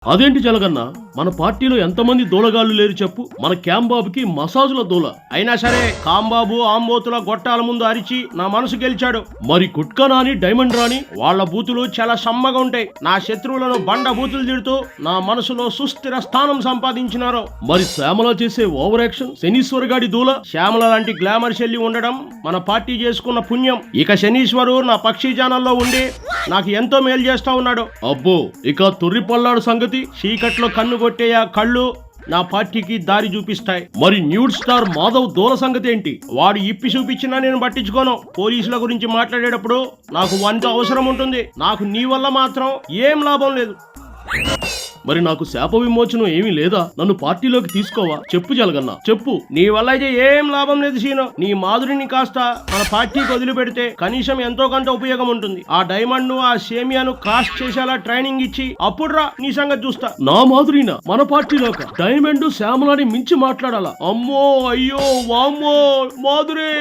అదేంటి జలగన్న, మన పార్టీలో ఎంతమంది దూలగాళ్ళు లేరు చెప్పు. మన క్యాంబాబుకి మసాజుల దూల అయినా సరే కాంబాబు ఆంబోతుల గొట్టాల ముందు అరిచి నా మనసు గెలిచాడు. మరి గుట్కా నాని డైమండ్ రాని వాళ్ళ బూతులు చాలా సమ్మగా ఉంటాయి. నా శత్రువులను బండ బూతులు తిడుతూ నా మనసులో సుస్థిర స్థానం సంపాదించినారు. మరి శ్యామల చేసే ఓవర్ యాక్షన్, శనీశ్వర్ గాడి దూల, శ్యామల లాంటి గ్లామర్ శైలి ఉండడం మన పార్టీ చేసుకున్న పుణ్యం. ఇక శనీశ్వరు నా పక్షి ఛానల్లో ఉండి నాకు ఎంతో మేలు చేస్తా ఉన్నాడు. అబ్బో, ఇక తొర్రి పల్లాడు సంగతి చీకట్లో కన్ను కొట్టే ఆ కళ్ళు నా పార్టీకి దారి చూపిస్తాయి. మరి న్యూడ్ స్టార్ మాధవ్ దూల సంగతి ఏంటి? వాడు ఇప్పి చూపించినా నేను పట్టించుకోను. పోలీసుల గురించి మాట్లాడేటప్పుడు నాకు వంత అవసరం ఉంటుంది. నాకు నీ వల్ల మాత్రం ఏం లాభం లేదు. మరి నాకు శాప విమోచనం ఏమీ లేదా? నన్ను పార్టీలోకి తీసుకోవా? చెప్పు జలగన్నా, చెప్పు. నీ వల్ల అయితే ఏం లాభం లేదు సీను. నీ మాధురిని కాస్త మన పార్టీకి వదిలిపెడితే కనీసం ఎంతో కొంత ఉపయోగం ఉంటుంది. ఆ డైమండ్ ను ఆ సేమియాను క్రాస్ చేసేలా ట్రైనింగ్ ఇచ్చి అప్పుడు రా నీ సంగతి చూస్తా. నా మాధురినా మన పార్టీలోక? డైమండ్ శ్యామలాని మించి మాట్లాడాలా? అమ్మో, అయ్యో, వామ్మో, మాధురి.